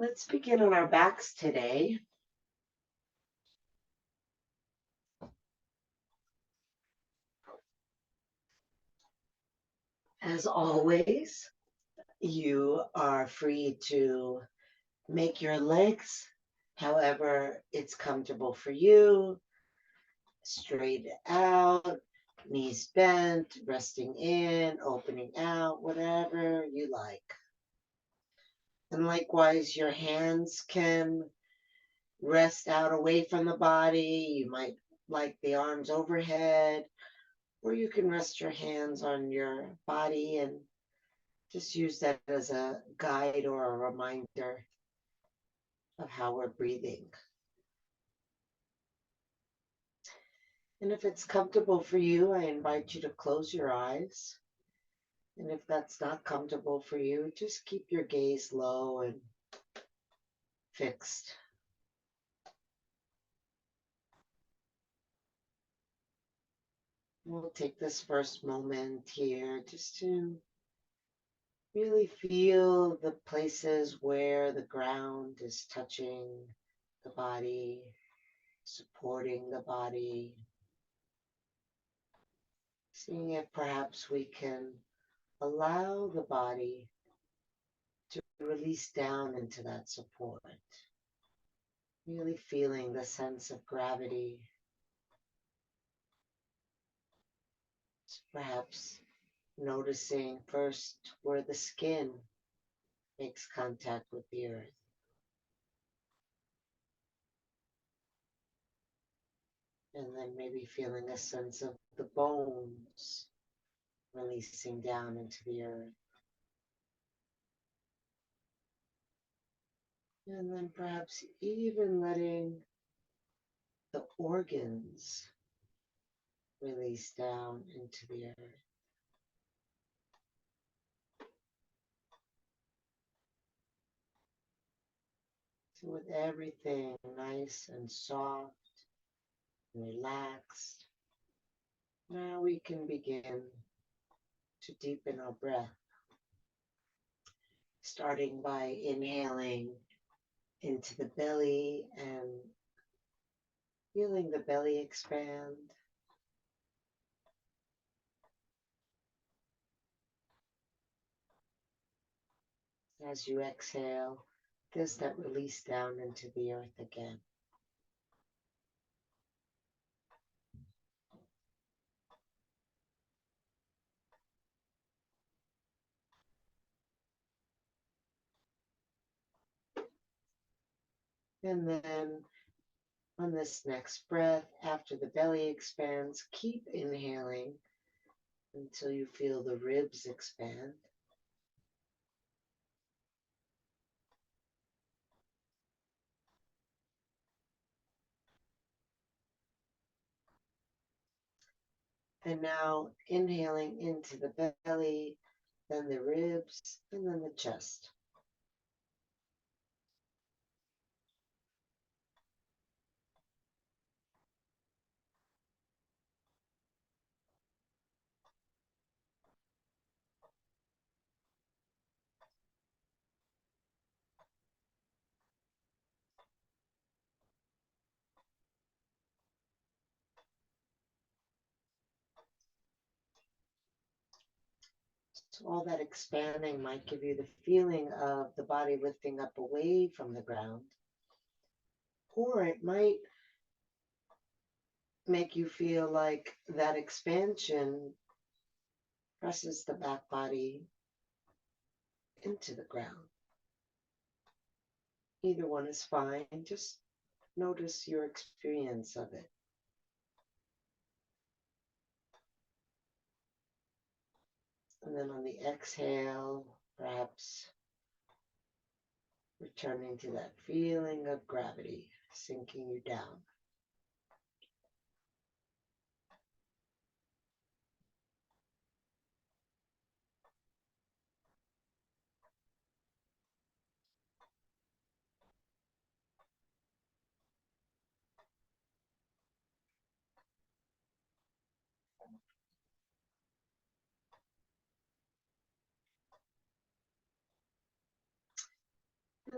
Let's begin on our backs today. As always, you are free to make your legs however it's comfortable for you, straight out, knees bent, resting in, opening out, whatever you like. And likewise, your hands can rest out away from the body. You might like the arms overhead, or you can rest your hands on your body and just use that as a guide or a reminder of how we're breathing. And if it's comfortable for you, I invite you to close your eyes. And if that's not comfortable for you, just keep your gaze low and fixed. We'll take this first moment here just to really feel the places where the ground is touching the body, supporting the body. Seeing if perhaps we can allow the body to release down into that support. Really feeling the sense of gravity. Perhaps noticing first where the skin makes contact with the earth. And then maybe feeling a sense of the bones releasing down into the earth. And then perhaps even letting the organs release down into the earth. So with everything nice and soft and relaxed, now we can begin to deepen our breath, starting by inhaling into the belly and feeling the belly expand. As you exhale, there's that release down into the earth again. And then on this next breath, after the belly expands, keep inhaling until you feel the ribs expand. And now inhaling into the belly, then the ribs, and then the chest. So all that expanding might give you the feeling of the body lifting up away from the ground, or it might make you feel like that expansion presses the back body into the ground. Either one is fine. Just notice your experience of it. And then on the exhale, perhaps returning to that feeling of gravity sinking you down.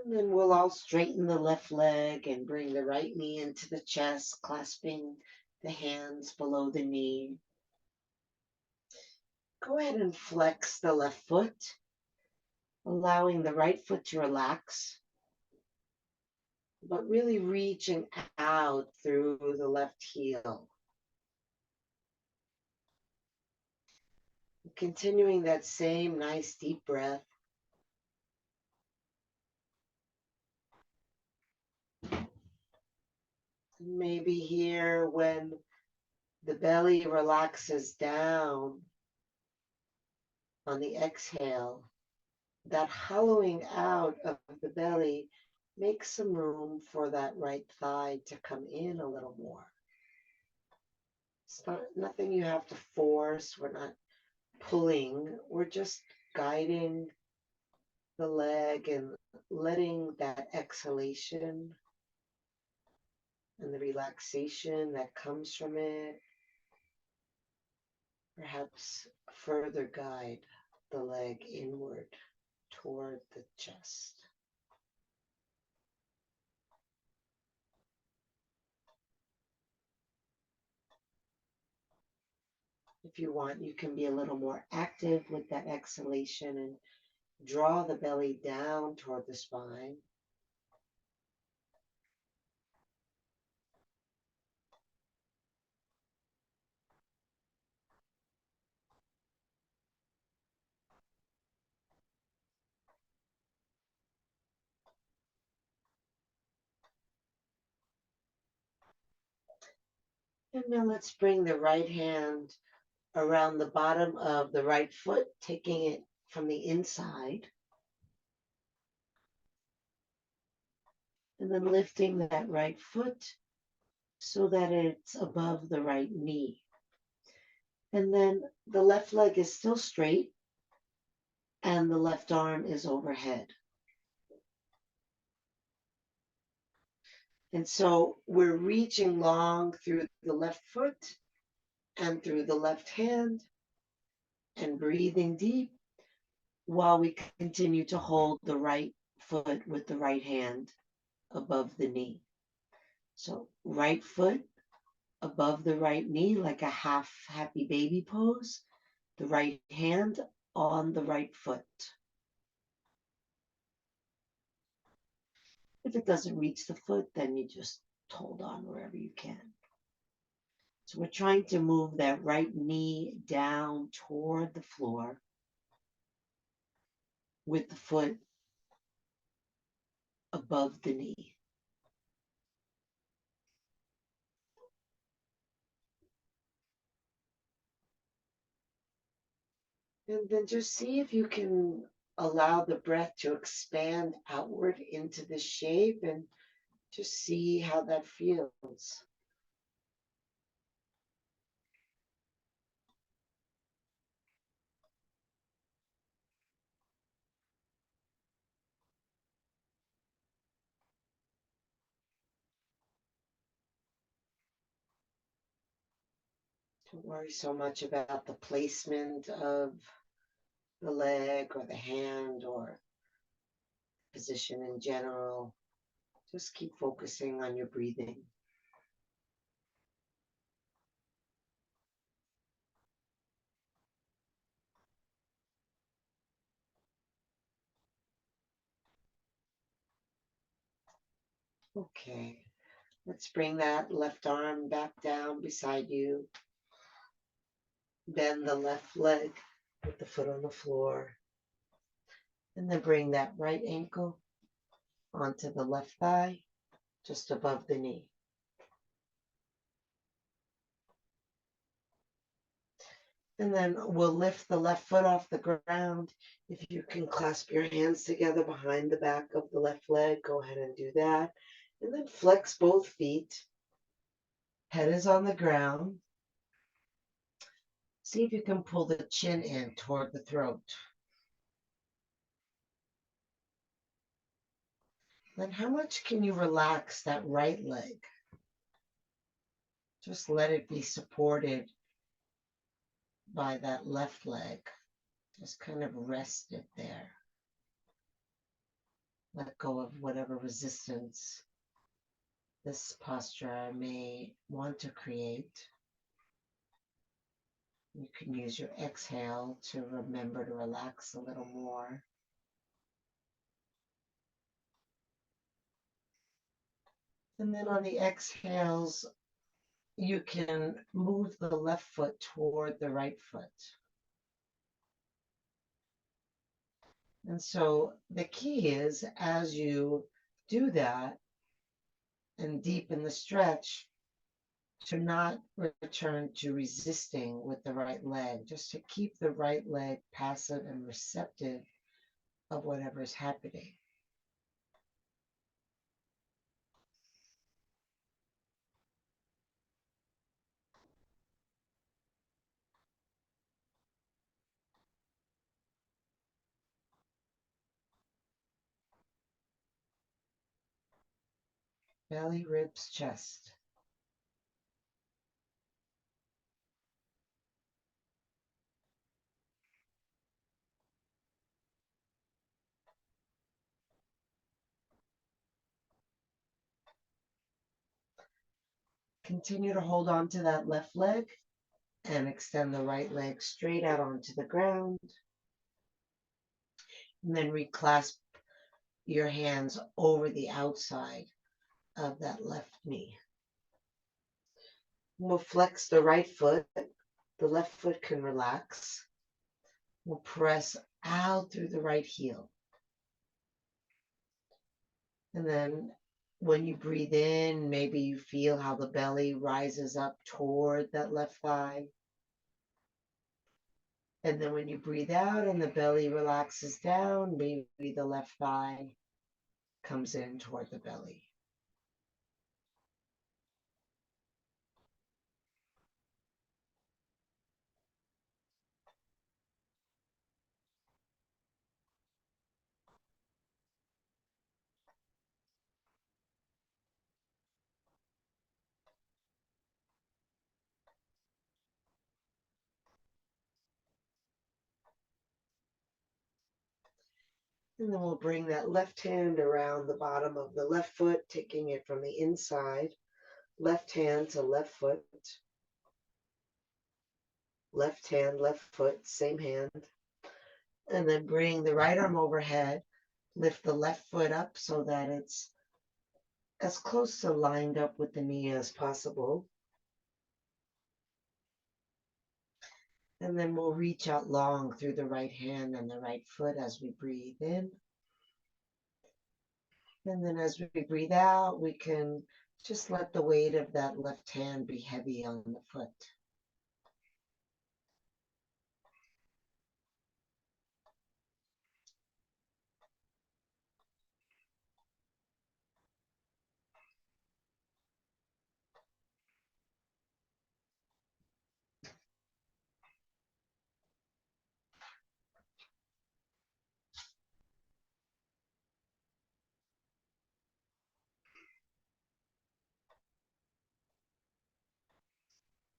And then we'll all straighten the left leg and bring the right knee into the chest, clasping the hands below the knee. Go ahead and flex the left foot, allowing the right foot to relax, but really reaching out through the left heel. Continuing that same nice deep breath. Maybe here when the belly relaxes down on the exhale, that hollowing out of the belly makes some room for that right thigh to come in a little more. It's not nothing you have to force. We're not pulling. We're just guiding the leg and letting that exhalation and the relaxation that comes from it perhaps further guide the leg inward toward the chest. If you want, you can be a little more active with that exhalation and draw the belly down toward the spine. And now let's bring the right hand around the bottom of the right foot, taking it from the inside. And then lifting that right foot so that it's above the right knee. And then the left leg is still straight and the left arm is overhead. And so we're reaching long through the left foot and through the left hand and breathing deep while we continue to hold the right foot with the right hand above the knee. So right foot above the right knee, like a half happy baby pose, the right hand on the right foot. If it doesn't reach the foot, then you just hold on wherever you can. So we're trying to move that right knee down toward the floor with the foot above the knee. And then just see if you can allow the breath to expand outward into the shape and just see how that feels. Don't worry so much about the placement of the leg or the hand or position in general. Just keep focusing on your breathing. Okay, let's bring that left arm back down beside you. Bend the left leg with the foot on the floor. And then bring that right ankle onto the left thigh, just above the knee. And then we'll lift the left foot off the ground. If you can clasp your hands together behind the back of the left leg, go ahead and do that. And then flex both feet. Head is on the ground. See if you can pull the chin in toward the throat. Then how much can you relax that right leg? Just let it be supported by that left leg. Just kind of rest it there. let go of whatever resistance this posture may want to create. You can use your exhale to remember to relax a little more. And then on the exhales, you can move the left foot toward the right foot. And so the key is, as you do that and deepen the stretch, to not return to resisting with the right leg, just to keep the right leg passive and receptive of whatever's happening. Belly, ribs, chest. Continue to hold on to that left leg and extend the right leg straight out onto the ground. And then reclasp your hands over the outside of that left knee. We'll flex the right foot. The left foot can relax. We'll press out through the right heel. And then when you breathe in, maybe you feel how the belly rises up toward that left thigh. And then when you breathe out and the belly relaxes down, maybe the left thigh comes in toward the belly. And then we'll bring that left hand around the bottom of the left foot, taking it from the inside. Left hand to left foot. Left hand, left foot, same hand. And then bring the right arm overhead. Lift the left foot up so that it's as close to lined up with the knee as possible. And then we'll reach out long through the right hand and the right foot as we breathe in. And then as we breathe out, we can just let the weight of that left hand be heavy on the foot.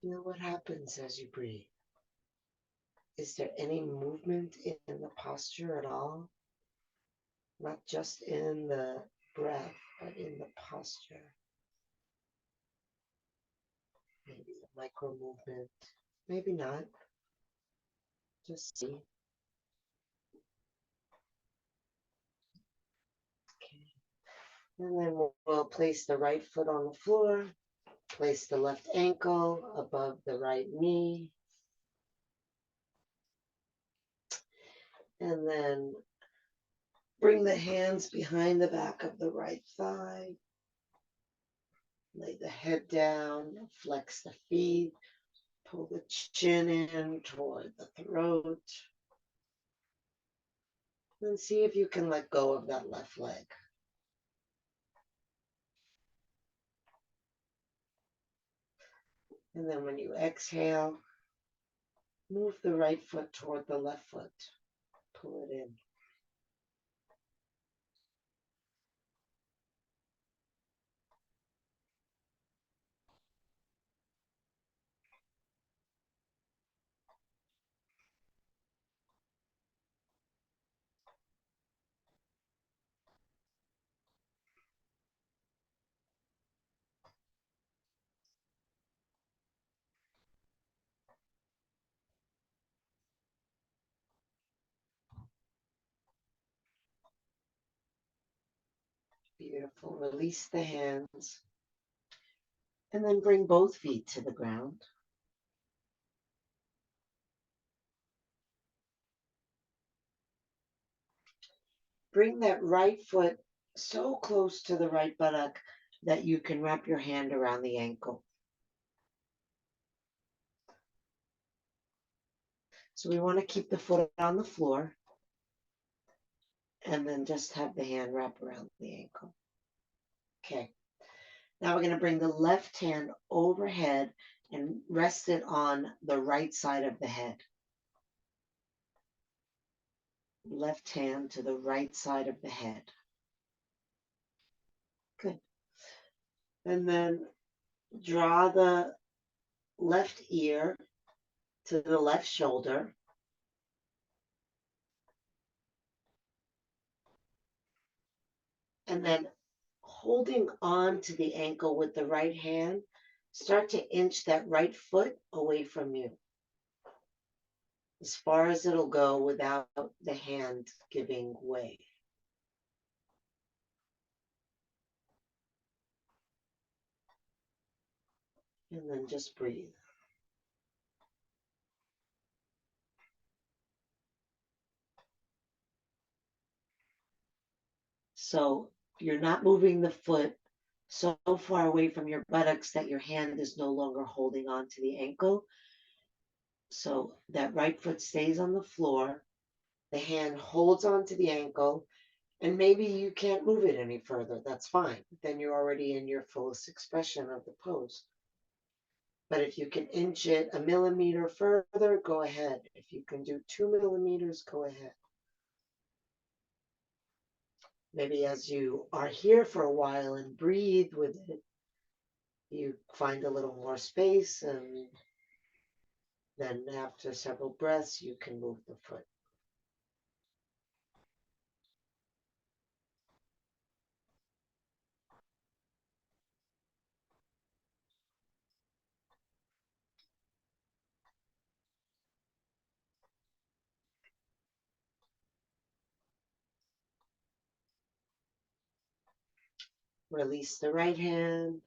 Feel what happens as you breathe. Is there any movement in the posture at all? Not just in the breath, but in the posture. Maybe a micro movement, maybe not. Just see. Okay. And then we'll place the right foot on the floor, place the left ankle above the right knee, and then bring the hands behind the back of the right thigh. Lay the head down, flex the feet, pull the chin in toward the throat. And see if you can let go of that left leg. And then when you exhale, move the right foot toward the left foot. Pull it in. Beautiful. Release the hands. And then bring both feet to the ground. Bring that right foot so close to the right buttock that you can wrap your hand around the ankle. So we want to keep the foot on the floor and then just have the hand wrap around the ankle. Okay. Now we're going to bring the left hand overhead and rest it on the right side of the head. Left hand to the right side of the head. Good. And then draw the left ear to the left shoulder. And then holding on to the ankle with the right hand, start to inch that right foot away from you as far as it'll go without the hand giving way. And then just breathe. So you're not moving the foot so far away from your buttocks that your hand is no longer holding on to the ankle. So that right foot stays on the floor. The hand holds on to the ankle, and maybe you can't move it any further. That's fine. Then you're already in your fullest expression of the pose. But if you can inch it a millimeter further, go ahead. If you can do 2 millimeters, go ahead. Maybe as you are here for a while and breathe with it, you find a little more space, and then after several breaths, you can move the foot. Release the right hand,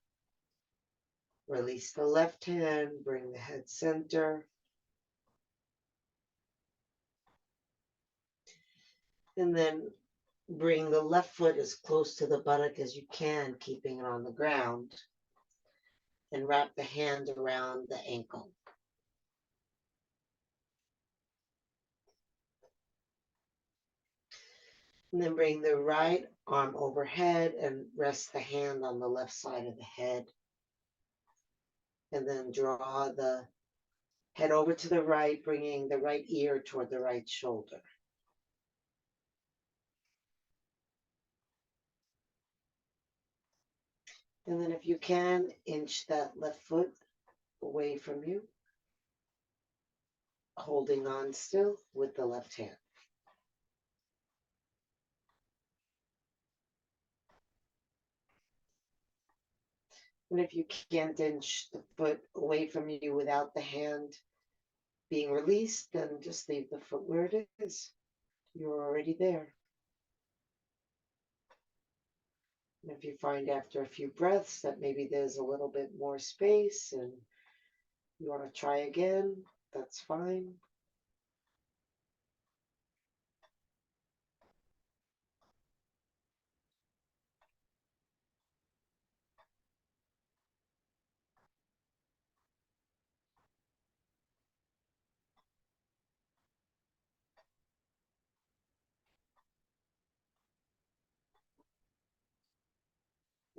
release the left hand, bring the head center. And then bring the left foot as close to the buttock as you can, keeping it on the ground. And wrap the hand around the ankle. And then bring the right arm overhead and rest the hand on the left side of the head. And then draw the head over to the right, bringing the right ear toward the right shoulder. And then if you can, inch that left foot away from you, holding on still with the left hand. And if you can't inch the foot away from you without the hand being released, then just leave the foot where it is. You're already there. And if you find after a few breaths that maybe there's a little bit more space and you want to try again, that's fine.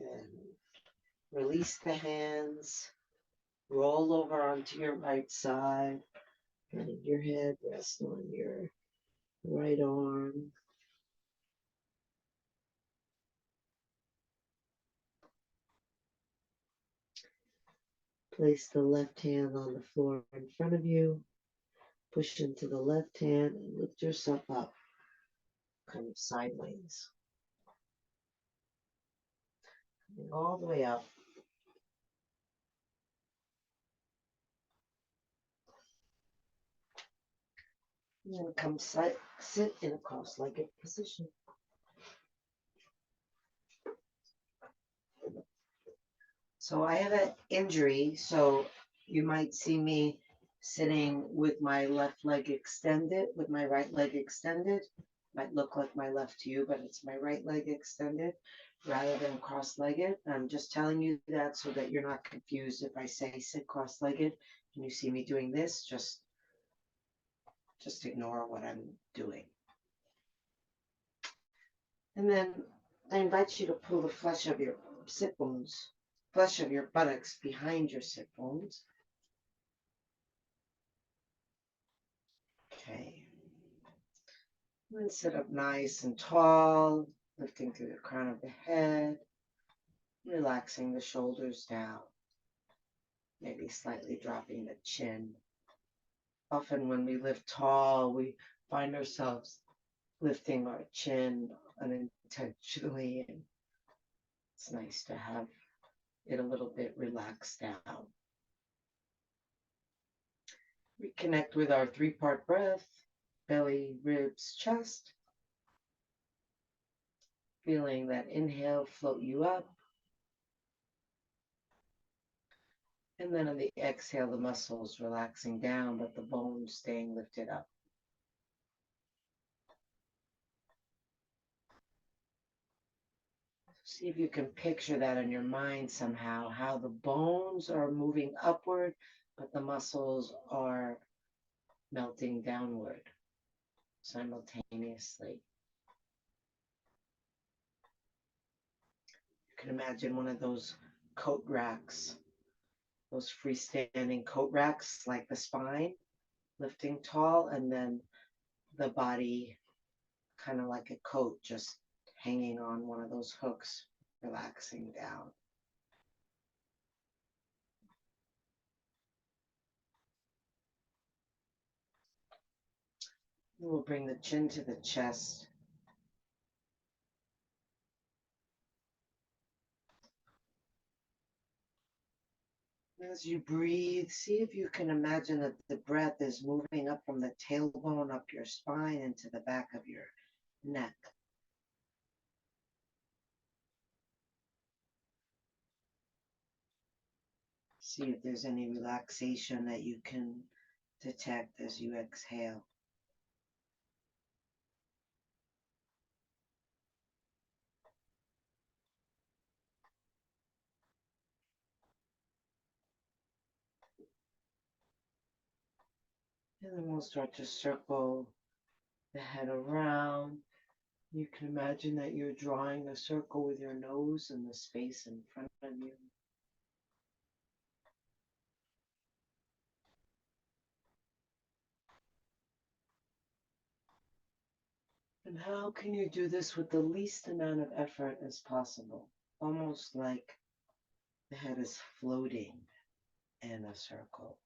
And release the hands. Roll over onto your right side. And your head rest on your right arm. Place the left hand on the floor in front of you. Push into the left hand and lift yourself up, kind of sideways. Coming all the way up. And then come sit in a cross-legged position. So I have an injury, so you might see me sitting with my left leg extended, with my right leg extended. Might look like my left to you, but it's my right leg extended rather than cross-legged. I'm just telling you that so that you're not confused if I say sit cross-legged and you see me doing this, just ignore what I'm doing. And then I invite you to pull the flesh of your sit bones, flesh of your buttocks behind your sit bones. Okay. And sit up nice and tall, lifting through the crown of the head, relaxing the shoulders down, maybe slightly dropping the chin. Often when we lift tall, we find ourselves lifting our chin unintentionally, and it's nice to have it a little bit relaxed down. Reconnect with our three-part breath, belly, ribs, chest. Feeling that inhale float you up. And then on the exhale, the muscles relaxing down, but the bones staying lifted up. See if you can picture that in your mind somehow, how the bones are moving upward, but the muscles are melting downward simultaneously. You can imagine one of those coat racks, those freestanding coat racks, like the spine lifting tall, and then the body kind of like a coat just hanging on one of those hooks, relaxing down. We'll bring the chin to the chest. As you breathe, see if you can imagine that the breath is moving up from the tailbone, up your spine, into the back of your neck. See if there's any relaxation that you can detect as you exhale. And then we'll start to circle the head around. You can imagine that you're drawing a circle with your nose in the space in front of you. And how can you do this with the least amount of effort as possible? Almost like the head is floating in a circle.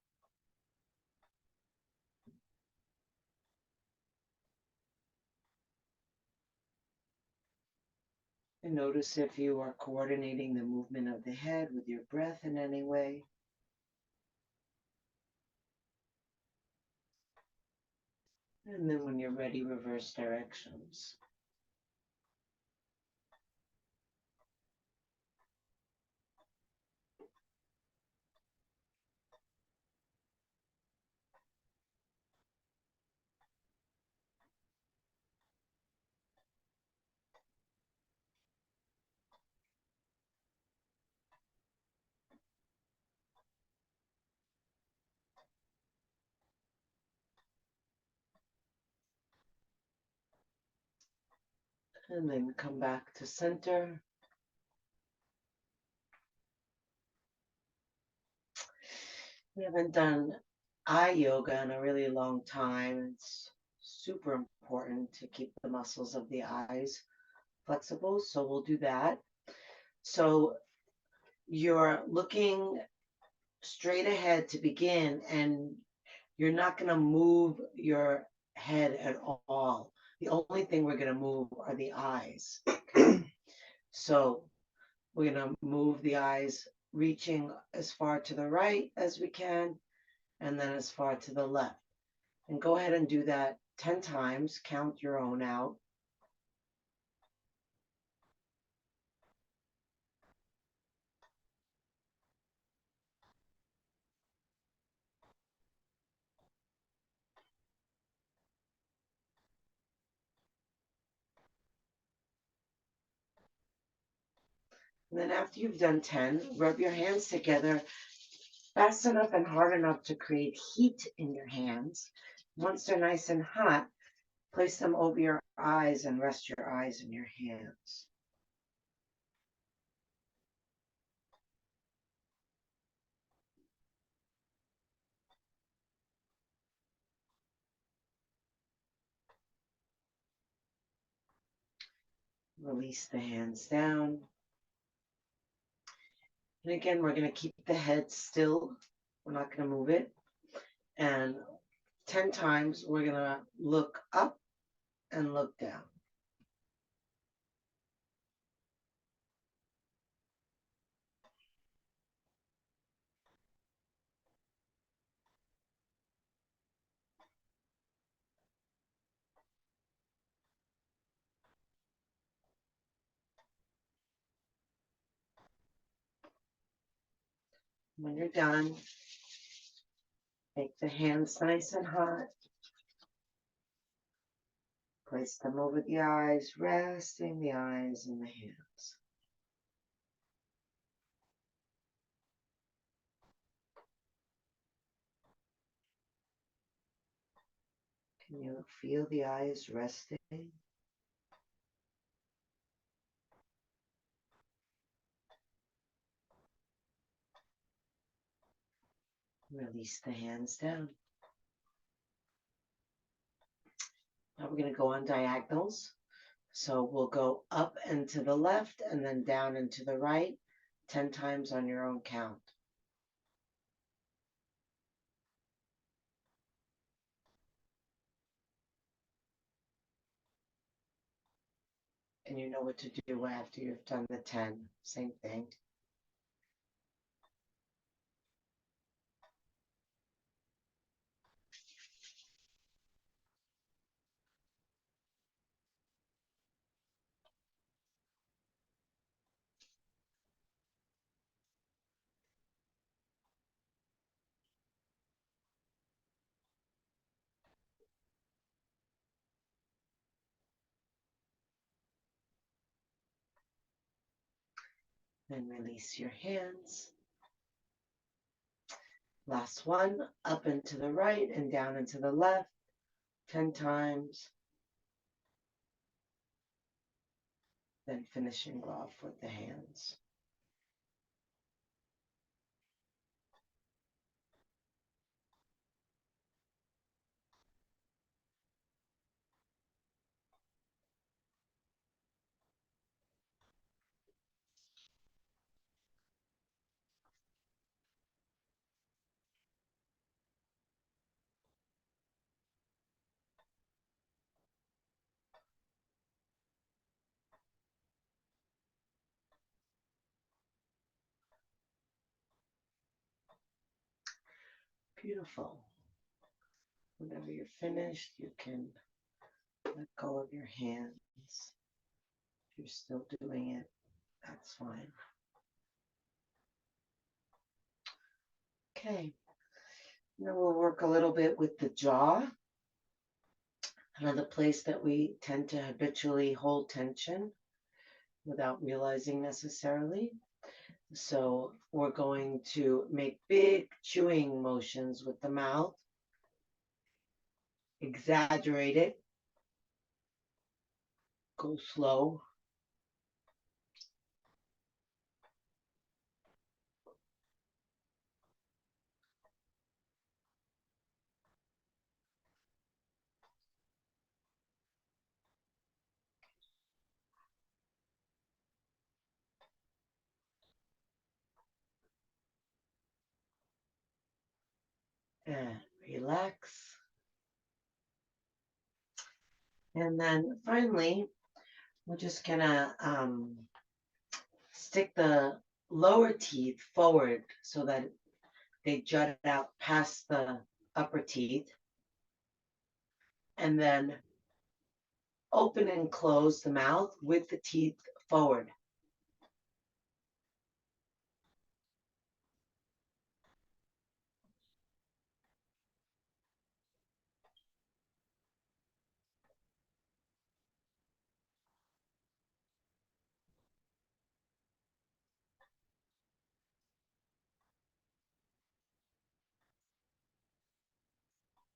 And notice if you are coordinating the movement of the head with your breath in any way. And then when you're ready, reverse directions. And then come back to center. We haven't done eye yoga in a really long time. It's super important to keep the muscles of the eyes flexible, so we'll do that. So you're looking straight ahead to begin, and you're not going to move your head at all. The only thing we're going to move are the eyes. Okay? So we're going to move the eyes, reaching as far to the right as we can, and then as far to the left. And go ahead and do that 10 times. Count your own out. And then after you've done 10, rub your hands together fast enough and hard enough to create heat in your hands. Once they're nice and hot, place them over your eyes and rest your eyes in your hands. Release the hands down. And again, we're going to keep the head still. We're not going to move it. And 10 times, we're going to look up and look down. When you're done, make the hands nice and hot. Place them over the eyes, resting the eyes and the hands. Can you feel the eyes resting? Release the hands down. Now we're going to go on diagonals. So we'll go up and to the left and then down and to the right 10 times on your own count. And you know what to do after you've done the 10. Same thing. Then release your hands. Last one, up and to the right and down and to the left 10 times. Then finishing off with the hands. Beautiful. Whenever you're finished, you can let go of your hands. If you're still doing it, that's fine. Okay. Now we'll work a little bit with the jaw. Another place that we tend to habitually hold tension without realizing necessarily. So we're going to make big chewing motions with the mouth, exaggerate it, go slow. And relax. And then finally, we're just gonna stick the lower teeth forward so that they jut out past the upper teeth. And then open and close the mouth with the teeth forward.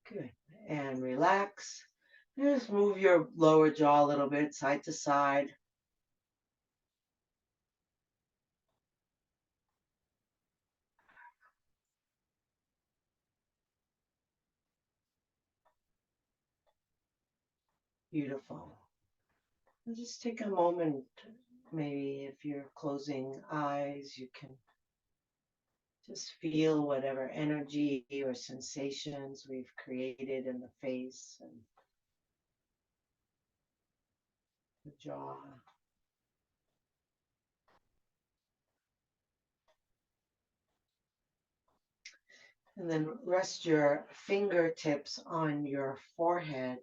Good. And relax. Just move your lower jaw a little bit, side to side. Beautiful. And just take a moment. Maybe if you're closing eyes, you can just feel whatever energy or sensations we've created in the face and the jaw. And then rest your fingertips on your forehead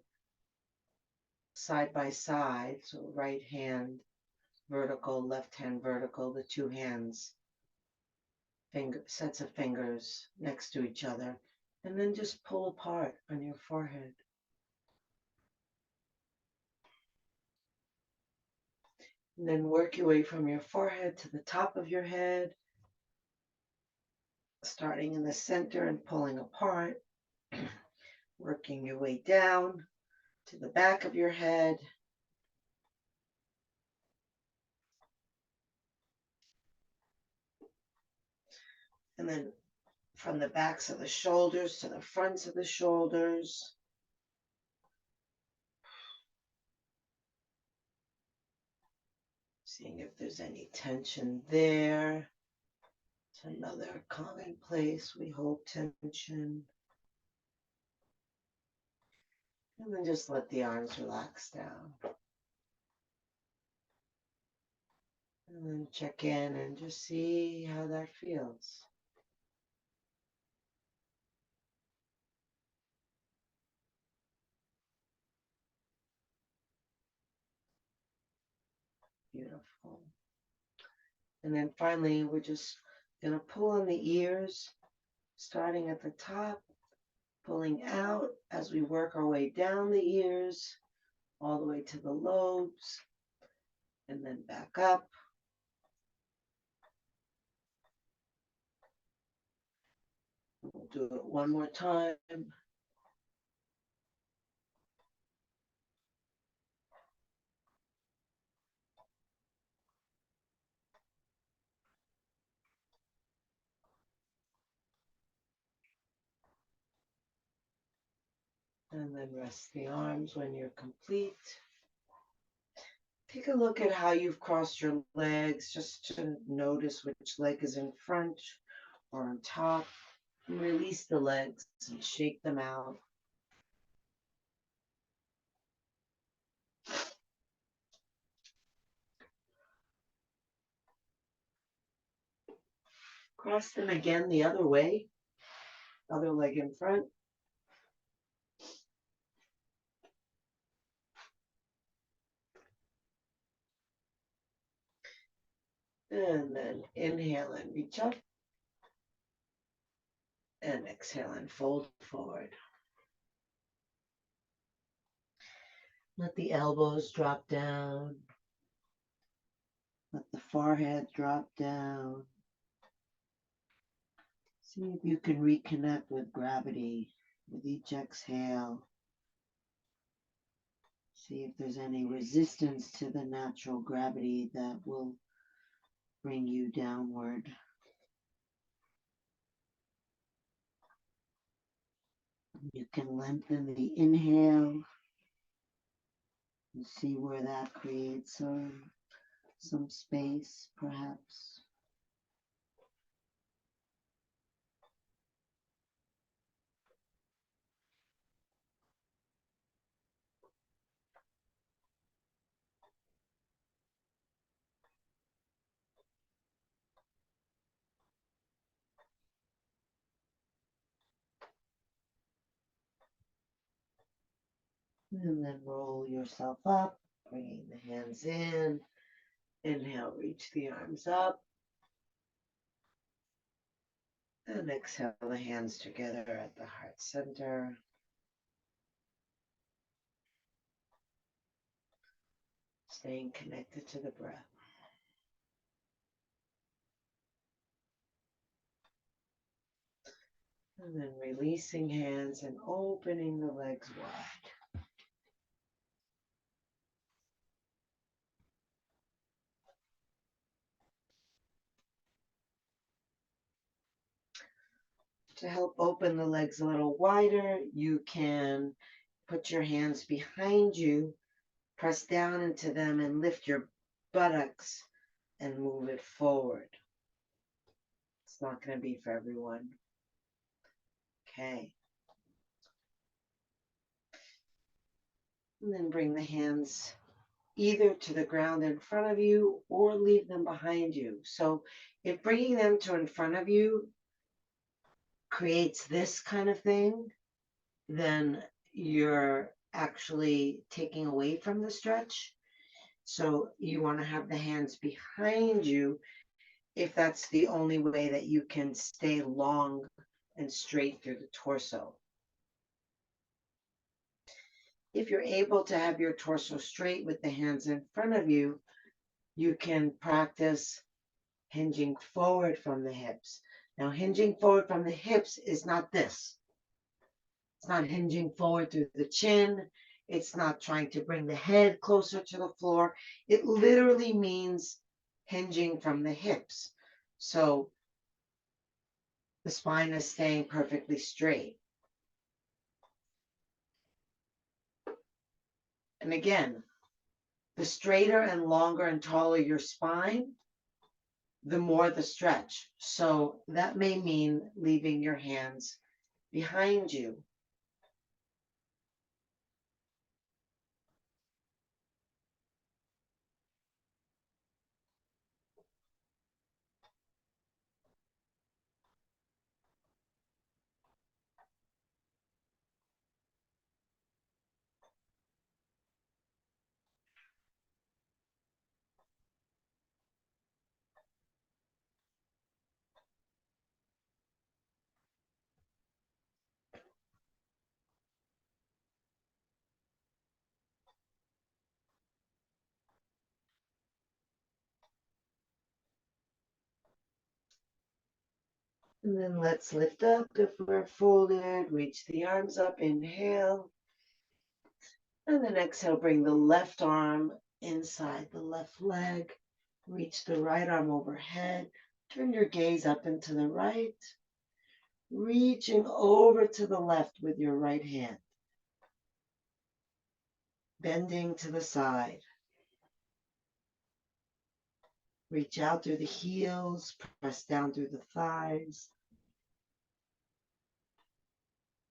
side by side. So right hand vertical, left hand vertical, the two hands, sets of fingers next to each other. And then just pull apart on your forehead. And then work your way from your forehead to the top of your head, starting in the center and pulling apart, working your way down to the back of your head. And then from the backs of the shoulders to the fronts of the shoulders. Seeing if there's any tension there. It's another common place we hold tension. And then just let the arms relax down. And then check in and just see how that feels. Beautiful. And then finally, we're just going to pull on the ears, starting at the top, pulling out as we work our way down the ears, all the way to the lobes, and then back up. We'll do it one more time. And then rest the arms when you're complete. Take a look at how you've crossed your legs, just to notice which leg is in front or on top. And release the legs and shake them out. Cross them again the other way, other leg in front. And then inhale and reach up. And exhale and fold forward. Let the elbows drop down. Let the forehead drop down. See if you can reconnect with gravity with each exhale. See if there's any resistance to the natural gravity that will bring you downward. You can lengthen the inhale and see where that creates some space, perhaps. And then roll yourself up, bringing the hands in. Inhale, reach the arms up. And exhale the hands together at the heart center. Staying connected to the breath. And then releasing hands and opening the legs wide. To help open the legs a little wider, you can put your hands behind you, press down into them, and lift your buttocks and move it forward. It's not going to be for everyone. Okay. And then bring the hands either to the ground in front of you or leave them behind you. So if bringing them to in front of you creates this kind of thing, then you're actually taking away from the stretch. So you want to have the hands behind you if that's the only way that you can stay long and straight through the torso. If you're able to have your torso straight with the hands in front of you, you can practice hinging forward from the hips. Now, hinging forward from the hips is not this. It's not hinging forward through the chin. It's not trying to bring the head closer to the floor. It literally means hinging from the hips. So the spine is staying perfectly straight. And again, the straighter and longer and taller your spine, the more the stretch. So that may mean leaving your hands behind you. And then let's lift up if we're folded, reach the arms up, inhale. And then exhale, bring the left arm inside the left leg, reach the right arm overhead, turn your gaze up and to the right, reaching over to the left with your right hand, bending to the side. Reach out through the heels, press down through the thighs.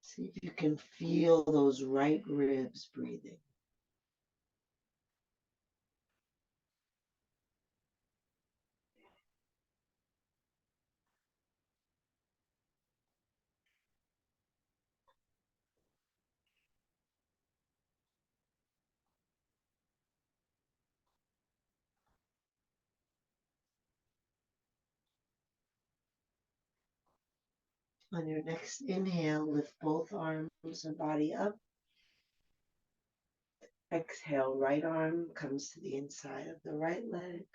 See if you can feel those right ribs breathing. On your next inhale, lift both arms and body up. Exhale, right arm comes to the inside of the right leg,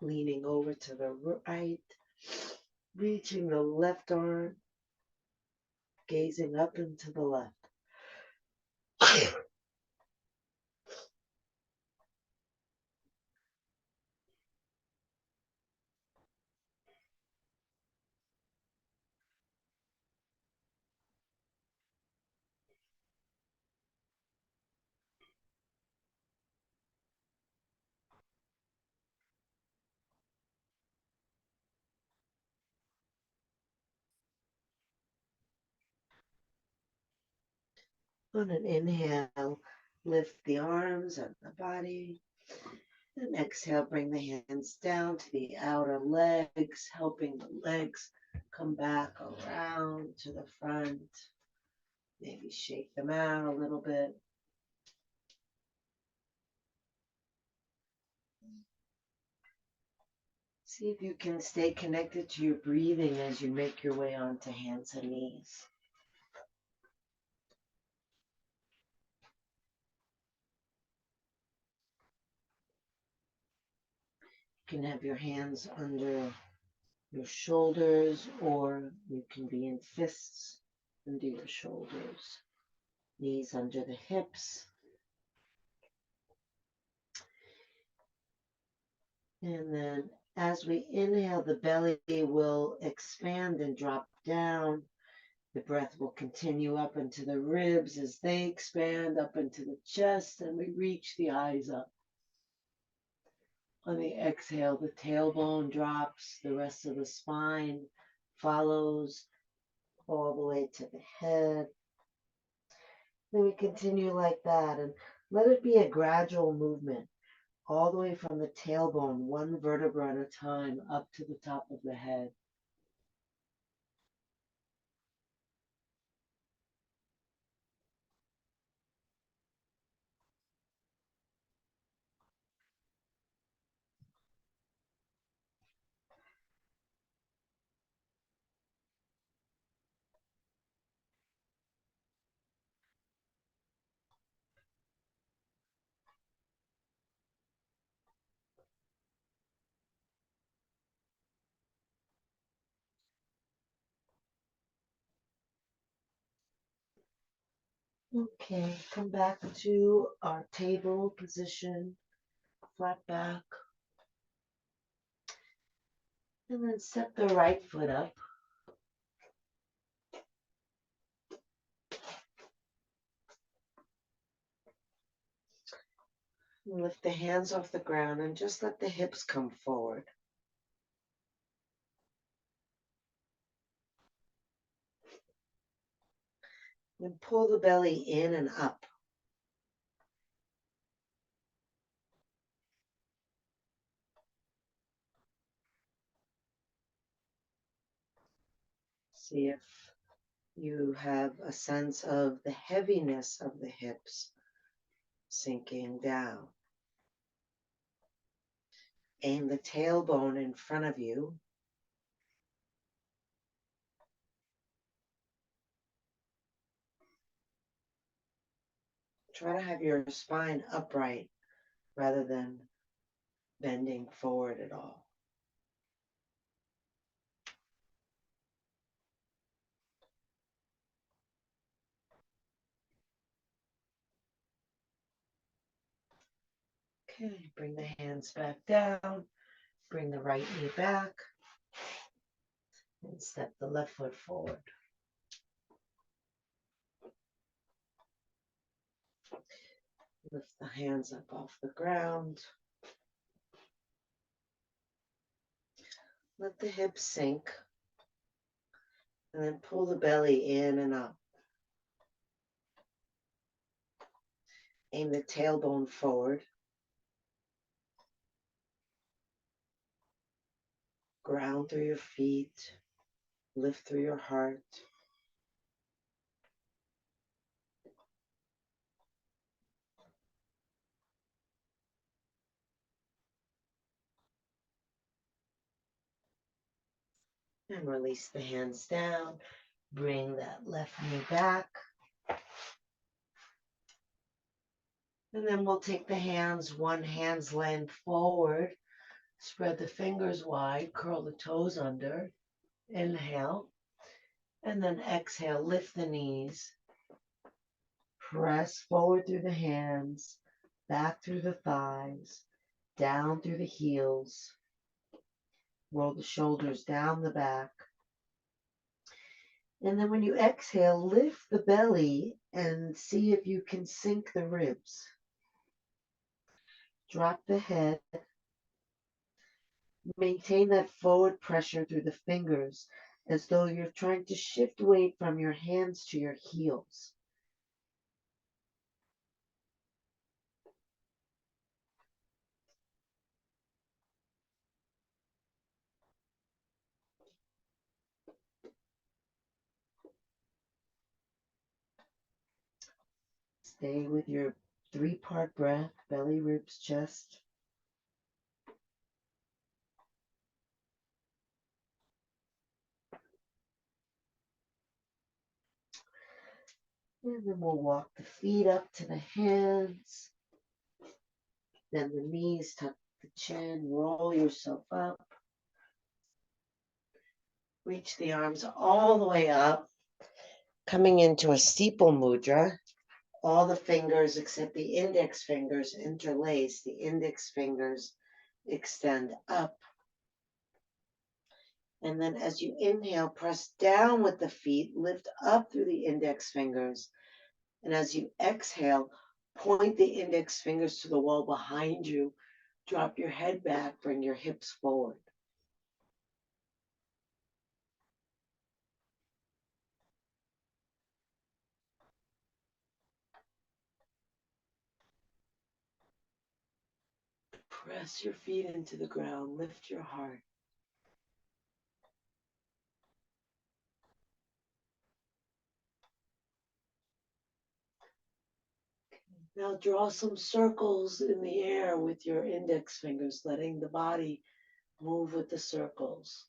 leaning over to the right, reaching the left arm, gazing up and to the left. On an inhale, lift the arms and the body. And exhale, bring the hands down to the outer legs, helping the legs come back around to the front. Maybe shake them out a little bit. See if you can stay connected to your breathing as you make your way onto hands and knees. You can have your hands under your shoulders, or you can be in fists under your shoulders. Knees under the hips. And then as we inhale, the belly will expand and drop down. The breath will continue up into the ribs as they expand up into the chest, and we reach the eyes up. On the exhale, the tailbone drops, the rest of the spine follows all the way to the head. Then we continue like that and let it be a gradual movement all the way from the tailbone, one vertebra at a time, up to the top of the head. Okay, come back to our table position, flat back. And then step the right foot up. Lift the hands off the ground and just let the hips come forward. And pull the belly in and up. See if you have a sense of the heaviness of the hips sinking down. Aim the tailbone in front of you. Try to have your spine upright rather than bending forward at all. Okay, bring the hands back down. Bring the right knee back. And step the left foot forward. Lift the hands up off the ground. Let the hips sink. And then pull the belly in and up. Aim the tailbone forward. Ground through your feet. Lift through your heart. And release the hands down. Bring that left knee back. And then we'll take the hands one hand's length forward. Spread the fingers wide. Curl the toes under. Inhale. And then exhale. Lift the knees. Press forward through the hands. Back through the thighs. Down through the heels. Roll the shoulders down the back. And then when you exhale, lift the belly and see if you can sink the ribs. Drop the head. Maintain that forward pressure through the fingers as though you're trying to shift weight from your hands to your heels. Stay with your three-part breath, belly, ribs, chest. And then we'll walk the feet up to the hands. Then the knees, tuck the chin, roll yourself up. Reach the arms all the way up, coming into a steeple mudra. All the fingers except the index fingers interlace. The index fingers extend up. And then as you inhale, press down with the feet, lift up through the index fingers. And as you exhale, point the index fingers to the wall behind you. Drop your head back, bring your hips forward. Press your feet into the ground, lift your heart. Now draw some circles in the air with your index fingers, letting the body move with the circles.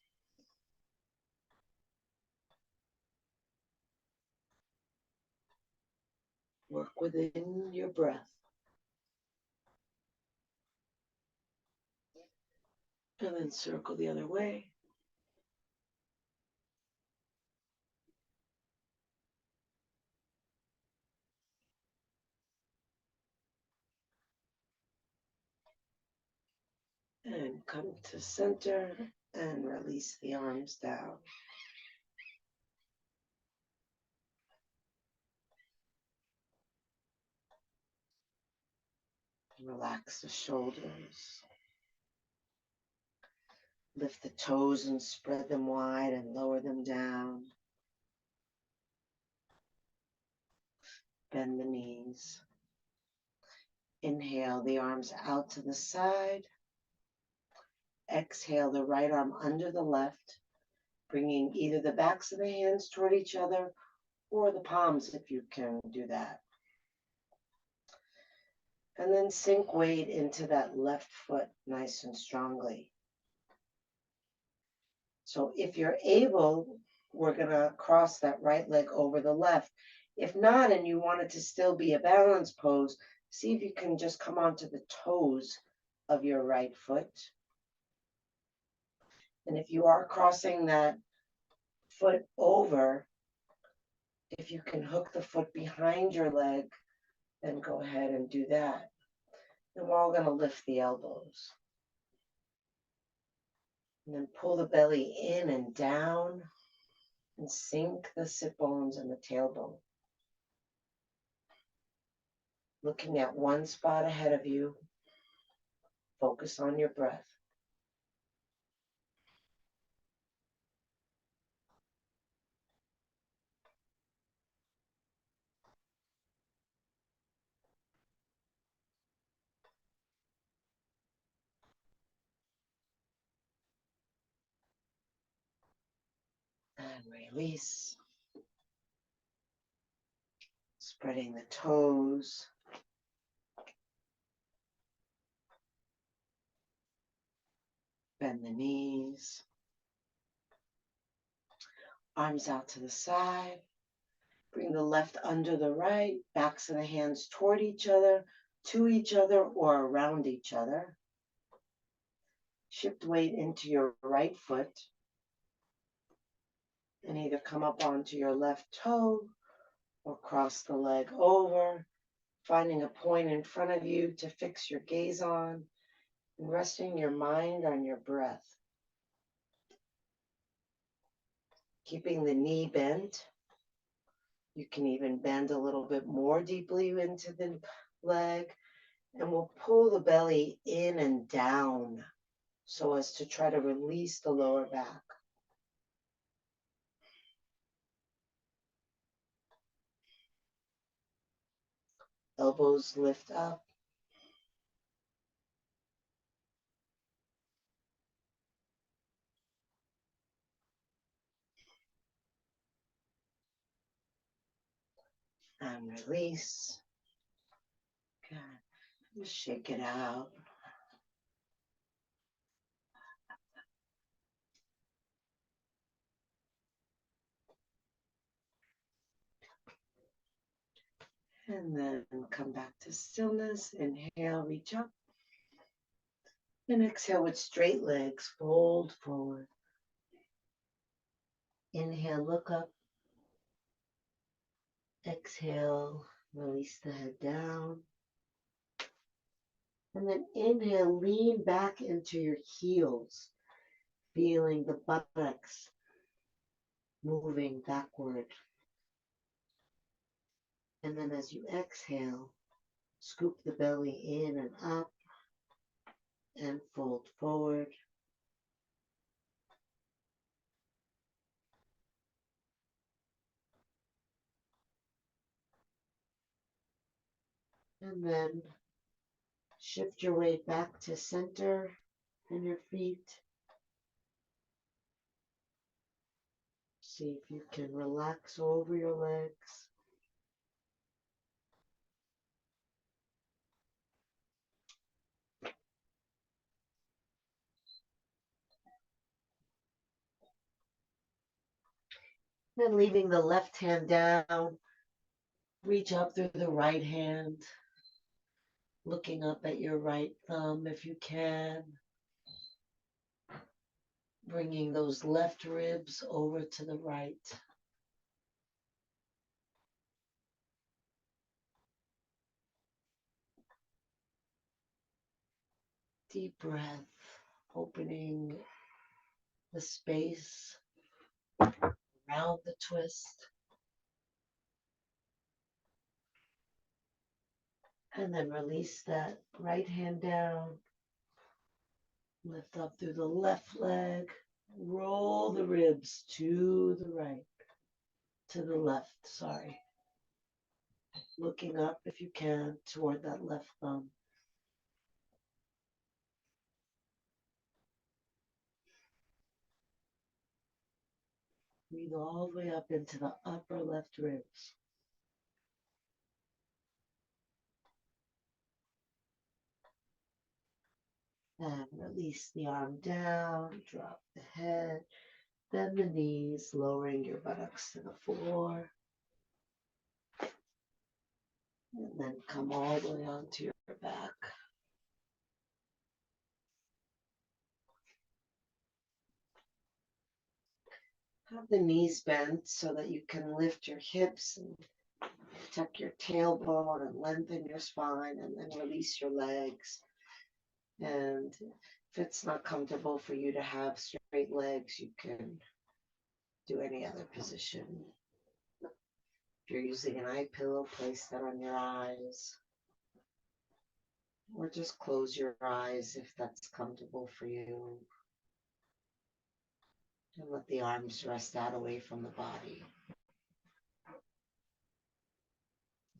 Work within your breath. And then circle the other way. And come to center and release the arms down. Relax the shoulders. Lift the toes and spread them wide and lower them down. Bend the knees. Inhale the arms out to the side. Exhale the right arm under the left, bringing either the backs of the hands toward each other or the palms if you can do that. And then sink weight into that left foot nice and strongly. So if you're able, we're going to cross that right leg over the left. If not, and you want it to still be a balance pose, see if you can just come onto the toes of your right foot. And if you are crossing that foot over, if you can hook the foot behind your leg, then go ahead and do that. And we're all going to lift the elbows. And then pull the belly in and down and sink the sit bones and the tailbone. Looking at one spot ahead of you, focus on your breath. And release. Spreading the toes. Bend the knees. Arms out to the side. Bring the left under the right. Backs of the hands toward each other, to each other, or around each other. Shift weight into your right foot. And either come up onto your left toe or cross the leg over, finding a point in front of you to fix your gaze on and resting your mind on your breath. Keeping the knee bent. You can even bend a little bit more deeply into the leg, and we'll pull the belly in and down so as to try to release the lower back. Elbows lift up. And release. Good. Just shake it out. And then come back to stillness. Inhale, reach up. And exhale with straight legs, fold forward. Inhale, look up. Exhale, release the head down. And then inhale, lean back into your heels, feeling the buttocks moving backward. And then as you exhale, scoop the belly in and up and fold forward. And then shift your weight back to center in your feet. See if you can relax over your legs. Then leaving the left hand down, reach up through the right hand, looking up at your right thumb if you can. Bringing those left ribs over to the right. Deep breath, opening the space around the twist. And then release that right hand down. Lift up through the left leg. Roll the ribs to the right. To the left, sorry. Looking up if you can toward that left thumb. Breathe all the way up into the upper left ribs. And release the arm down, drop the head, bend the knees, lowering your buttocks to the floor. And then come all the way onto your back. Have the knees bent so that you can lift your hips and tuck your tailbone and lengthen your spine, and then release your legs. And if it's not comfortable for you to have straight legs, you can do any other position. If you're using an eye pillow, place that on your eyes. Or just close your eyes if that's comfortable for you. And let the arms rest out away from the body.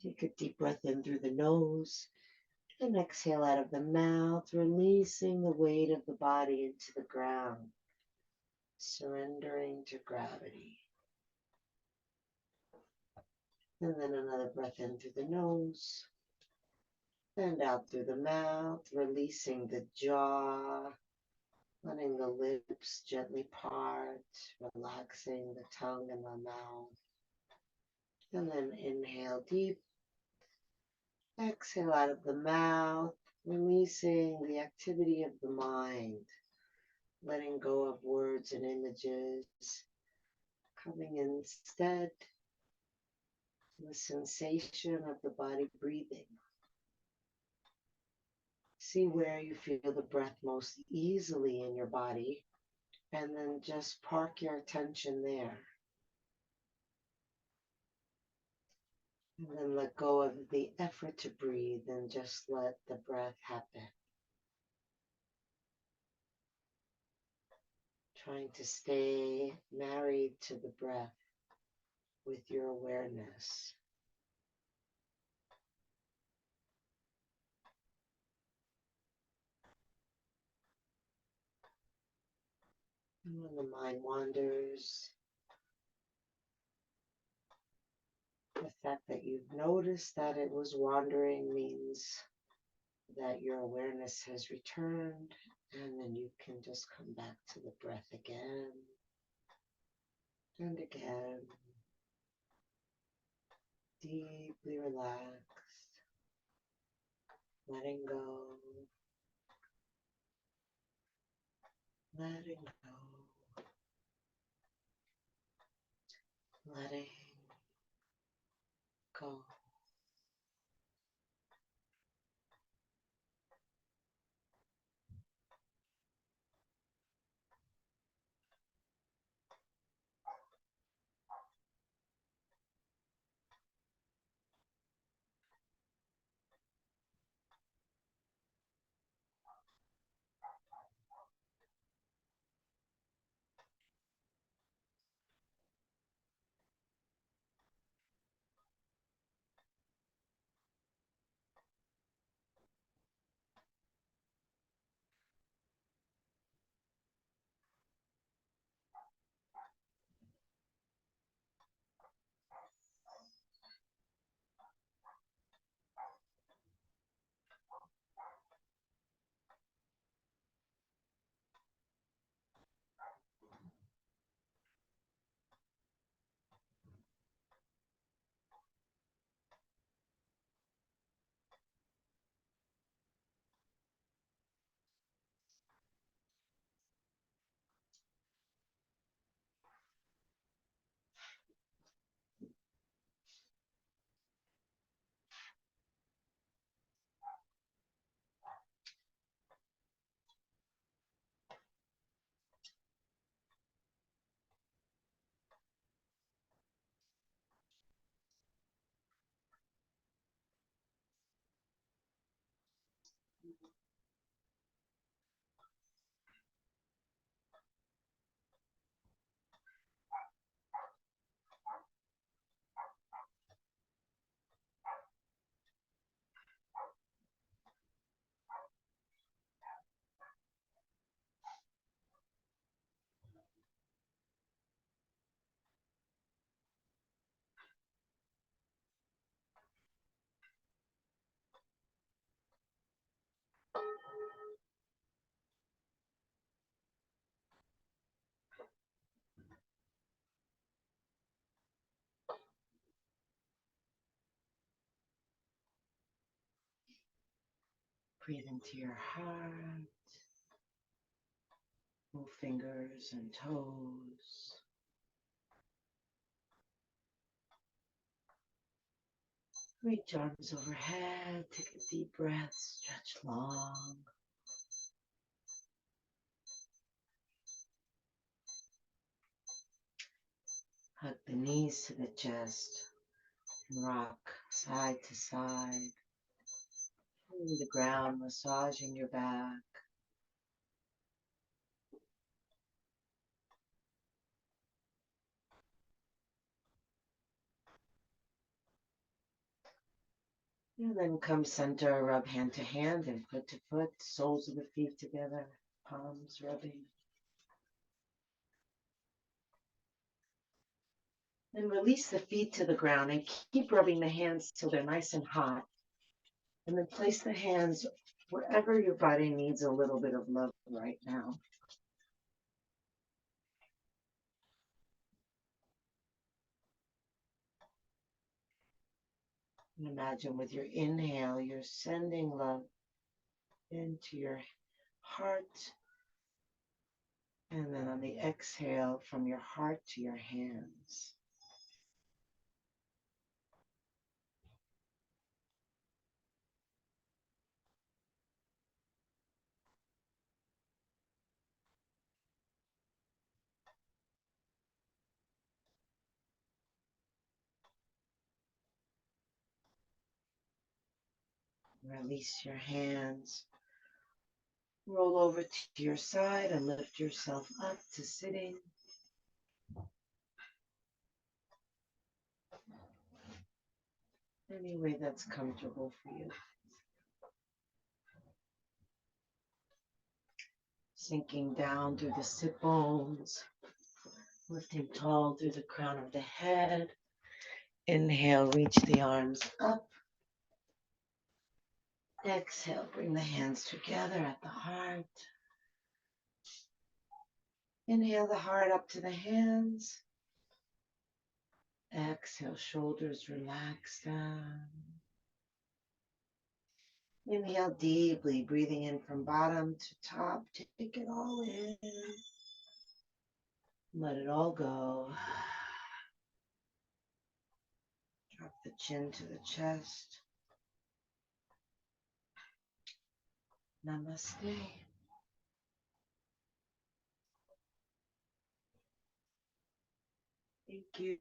Take a deep breath in through the nose and exhale out of the mouth, releasing the weight of the body into the ground, surrendering to gravity. And then another breath in through the nose and out through the mouth, releasing the jaw, letting the lips gently part, relaxing the tongue and the mouth. And then inhale deep. Exhale out of the mouth, releasing the activity of the mind, letting go of words and images, coming instead to the sensation of the body breathing. See where you feel the breath most easily in your body, and then just park your attention there. And then let go of the effort to breathe and just let the breath happen. Trying to stay married to the breath with your awareness. And when the mind wanders, the fact that you've noticed that it was wandering means that your awareness has returned, and then you can just come back to the breath again and again, deeply relaxed, letting go, letting go. letting go. Breathe into your heart. Move fingers and toes. Reach arms overhead. Take a deep breath. Stretch long. Hug the knees to the chest. And rock side to side. Feeling the ground massaging your back. And then come center, rub hand to hand and foot to foot, soles of the feet together, palms rubbing. Then release the feet to the ground and keep rubbing the hands till they're nice and hot. And then place the hands wherever your body needs a little bit of love right now. And imagine with your inhale, you're sending love into your heart. And then on the exhale, from your heart to your hands. Release your hands. Roll over to your side and lift yourself up to sitting. Any way that's comfortable for you. Sinking down through the sit bones. Lifting tall through the crown of the head. Inhale, reach the arms up. Exhale, bring the hands together at the heart. Inhale the heart up to the hands. Exhale, shoulders relax down. Inhale deeply, breathing in from bottom to top. Take it all in. Let it all go. Drop the chin to the chest. Namaste. Thank you.